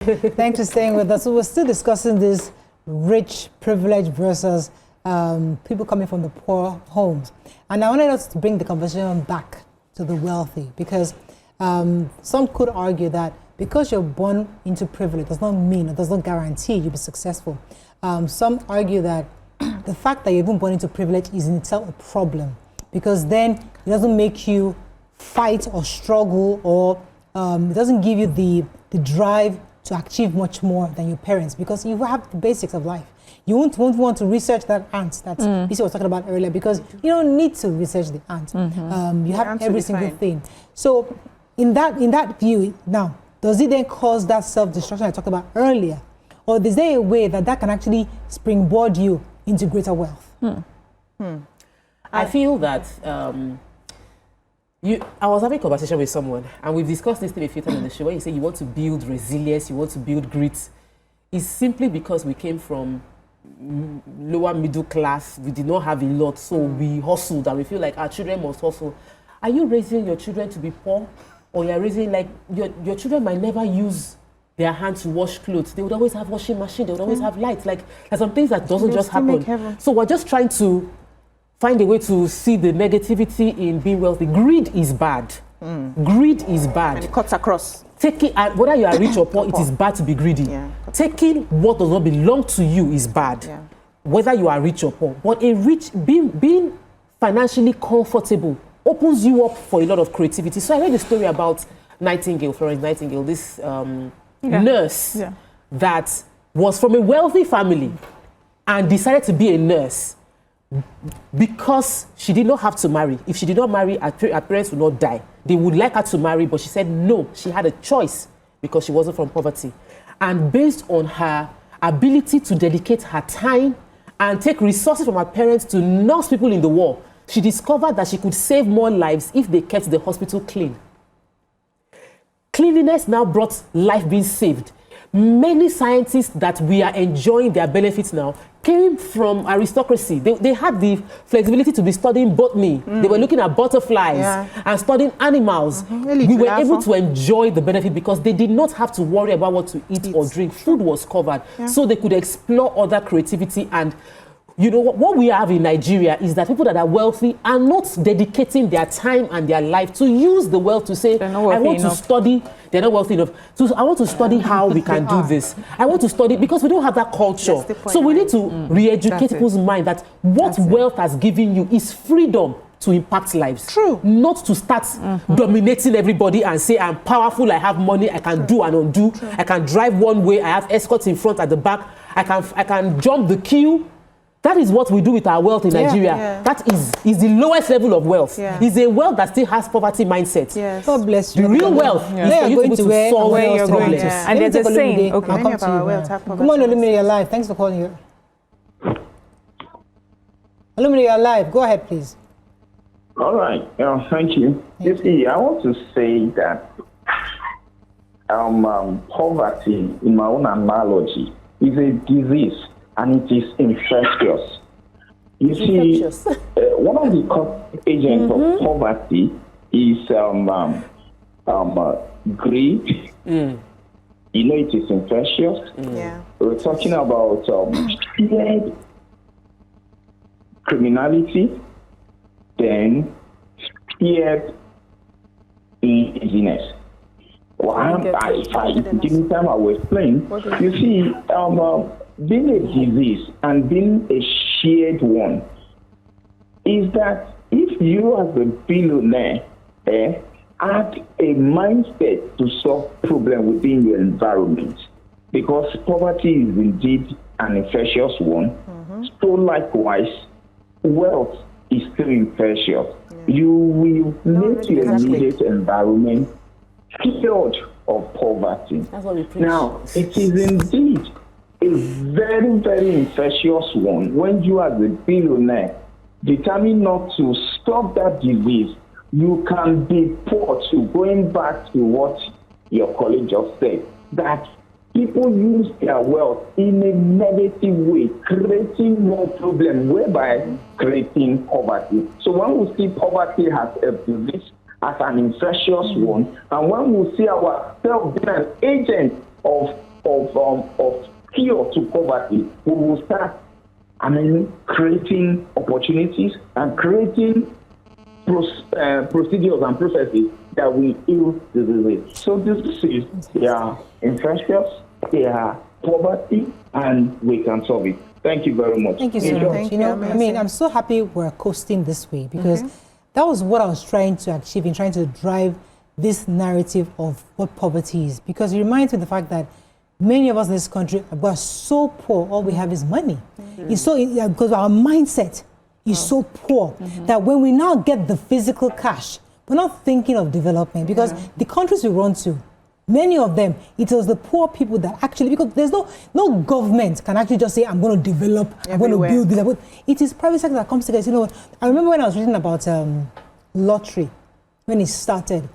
Thanks for staying with us. So we're still discussing this rich privilege versus people coming from the poor homes. And I wanted us to bring the conversation back to the wealthy, because some could argue that because you're born into privilege does not mean, it does not guarantee you'll be successful. Some argue that the fact that you're even born into privilege is in itself a problem, because then it doesn't make you fight or struggle, or it doesn't give you the drive to achieve much more than your parents, because you have the basics of life. You won't want to research that ant that BeeCee was talking about earlier, because you don't need to research the ant. You have every single thing. So in that view, now, does it then cause that self-destruction I talked about earlier? Or is there a way that can actually springboard you into greater wealth? I feel that I was having a conversation with someone, and we've discussed this thing a few times on the show, where you say you want to build resilience, you want to build grit. It's simply because we came from lower middle class, we did not have a lot, so we hustled, and we feel like our children must hustle. Are you raising your children to be poor? Or you're raising, like, your children might never use their hands to wash clothes. They would always have washing machine, they would always have lights. Like, there's some things that doesn't just happen. So we're just trying to find a way to see the negativity in being wealthy. Greed is bad. Greed is bad. And it cuts across. Taking, whether you are rich or poor, it is bad to be greedy. Taking what does not belong to you is bad, whether you are rich or poor. But being financially comfortable opens you up for a lot of creativity. So I read a story about Nightingale, Florence Nightingale, this nurse that was from a wealthy family and decided to be a nurse because she did not have to marry. If she did not marry, her parents would not die. They would like her to marry, but she said no. She had a choice because she wasn't from poverty. And based on her ability to dedicate her time and take resources from her parents to nurse people in the war, she discovered that she could save more lives if they kept the hospital clean. Cleanliness now brought life being saved. Many scientists that we are enjoying their benefits now came from aristocracy. They had the flexibility to be studying botany. They were looking at butterflies and studying animals. We were able to enjoy the benefit because they did not have to worry about what to eat or drink. Food was covered. So they could explore other creativity. And you know, what we have in Nigeria is that people that are wealthy are not dedicating their time and their life to use the wealth to say, I want to study. They're not wealthy enough. So I want to study how we can do this. I want to study because we don't have that culture. So we need to re-educate people's mind that what wealth has given you is freedom to impact lives. True. Not to start dominating everybody and say, I'm powerful, I have money, I can do and undo. I can drive one way, I have escorts in front at the back. I can jump the queue. That is what we do with our wealth in Nigeria. That is the lowest level of wealth. It's a wealth that still has poverty mindset. God bless you. The real wealth is for you to solve your problems. And there's a saying, I'll come to you. Come on, Olumide, you're live. Thanks for calling here. Olumide, you're live. Go ahead, please. All right. Thank you. BeeCee, I want to say that poverty, in my own analogy, is a disease. And it is infectious. You see, one of the cause agents of poverty is greed. You know, it is infectious. We're talking about shared criminality, then shared laziness. If I give me time, I will explain. You see, being a disease and being a shared one is that if you as a billionaire had a mindset to solve problems within your environment, because poverty is indeed an infectious one, so likewise, wealth is still infectious. You will make your immediate environment cured of poverty. That's what we preach. Now, it is indeed a very, very infectious one when you as a billionaire determine not to stop that disease. You can be poor too. Going back to what your colleague just said, that people use their wealth in a negative way, creating more problems, whereby creating poverty. So when we see poverty as a disease, as an infectious one, and when we see ourselves being an agent of of cure to poverty, we will start, creating opportunities and creating procedures and processes that will heal the disease. So diseases, they are infectious, they are poverty, and we can solve it. Thank you very much. Thank you so much. I'm so happy we're coasting this way, because that was what I was trying to achieve in trying to drive this narrative of what poverty is. Because it reminds me of the fact that many of us in this country are so poor, all we have is money. It's so, because our mindset is so poor that when we now get the physical cash, we're not thinking of development, because the countries we run to, many of them, it was the poor people that actually, because there's no government can actually just say, I'm going to develop, I'm going to build this. It is private sector that comes together. You know what? I remember when I was reading about lottery, when it started.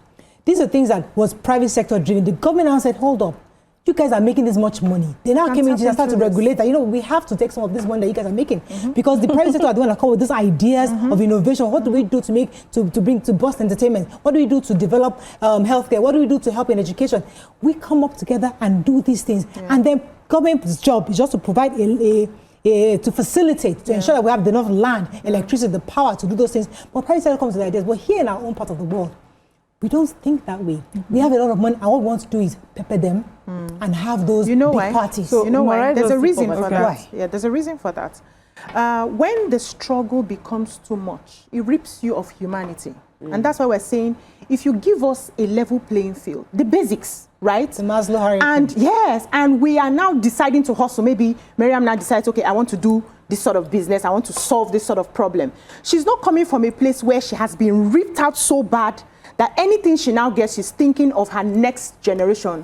These are things that was private sector driven. The government now said, hold up, you guys are making this much money. They now came in and started to regulate that. We have to take some of this money that you guys are making, because the private sector are the one that come with these ideas of innovation. What do we do to boost entertainment? What do we do to develop healthcare? What do we do to help in education? We come up together and do these things, and then government's job is just to provide to facilitate, to ensure that we have enough land, electricity, the power to do those things. But private sector comes with ideas. But here in our own part of the world, we don't think that way. We have a lot of money, and what we want to do is pepper them and have those big parties. So, why? There's a reason for that. Yeah, there's a reason for that. When the struggle becomes too much, it rips you of humanity. And that's why we're saying, if you give us a level playing field, the basics, right? The Maslow hierarchy. And yes, and we are now deciding to hustle. Maybe Miriam now decides, okay, I want to do this sort of business. I want to solve this sort of problem. She's not coming from a place where she has been ripped out so bad that anything she now gets, she's thinking of her next generation.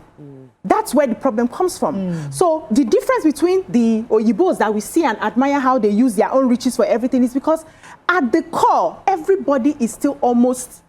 That's where the problem comes from. So the difference between the Oyibos that we see and admire how they use their own riches for everything is because at the core, everybody is still almost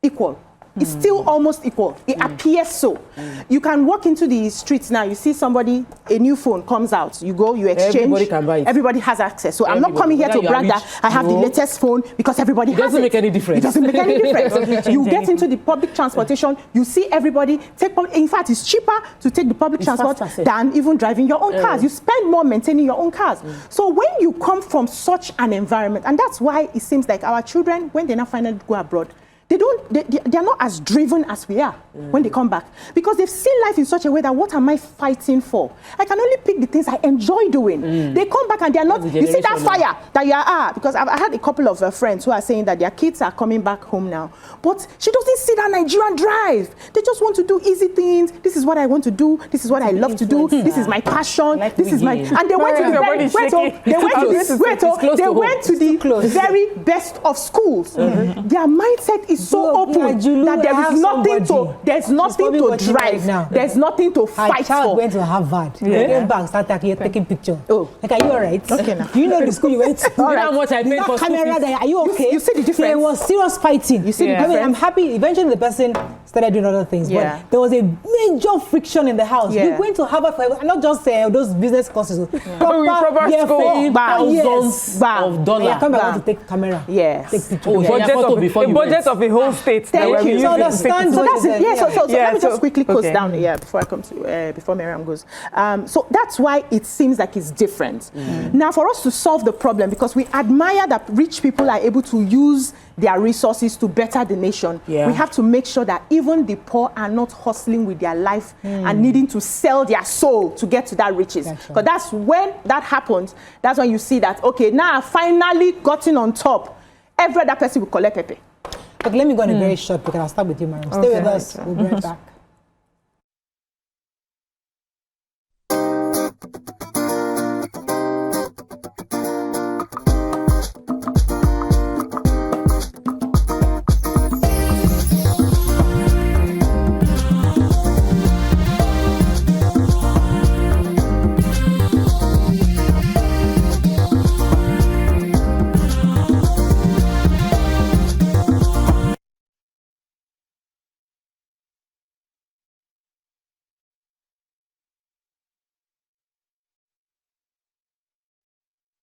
equal. It's still almost equal. It appears so. You can walk into the streets now, you see somebody, a new phone comes out, you go, you exchange. Everybody can buy it. Everybody has access. So I'm not coming here to brag that I have the latest phone because everybody has it. It doesn't make any difference. It doesn't make any difference. You get into the public transportation, you see everybody take public. In fact, it's cheaper to take the public transport than even driving your own cars. You spend more maintaining your own cars. So when you come from such an environment, and that's why it seems like our children, when they now finally go abroad, they're not as driven as we are when they come back, because they've seen life in such a way that what am I fighting for? I can only pick the things I enjoy doing. They come back and they're not, you see that fire that you are, because I had a couple of friends who are saying that their kids are coming back home now, but she doesn't see that Nigerian drive. They just want to do easy things. This is what I want to do. This is what I love to do. This is my passion. This is my, and they went to the went to the very best of schools. Their mindset is so open that there's nothing to drive. There's nothing to fight for. My child went to Harvard. Came back, started taking pictures. Like, are you all right? Okay, now. Do you know the school you went to? All right. What I paid for camera there. Are you okay? You see the difference? There was serious fighting. You see the difference? I'm happy. Eventually, the person started doing other things. But there was a major friction in the house. We went to Harvard for not just those business courses. Proper school. Thousands of dollars. I come back to take camera. Yes. Take pictures. A budget of a whole state. Thank you. So understand. So that's it. So let me just quickly close down here before I come to before Miriam goes. So that's why it seems like it's different. Now, for us to solve the problem, because we admire that rich people are able to use their resources to better the nation, we have to make sure that even the poor are not hustling with their life and needing to sell their soul to get to that riches. Because that's when that happens. That's when you see that, okay, now I've finally gotten on top. Every other person will collect a pay. Okay, let me go on a very short, because I'll start with you, Mariam. Stay with us. We'll be right back.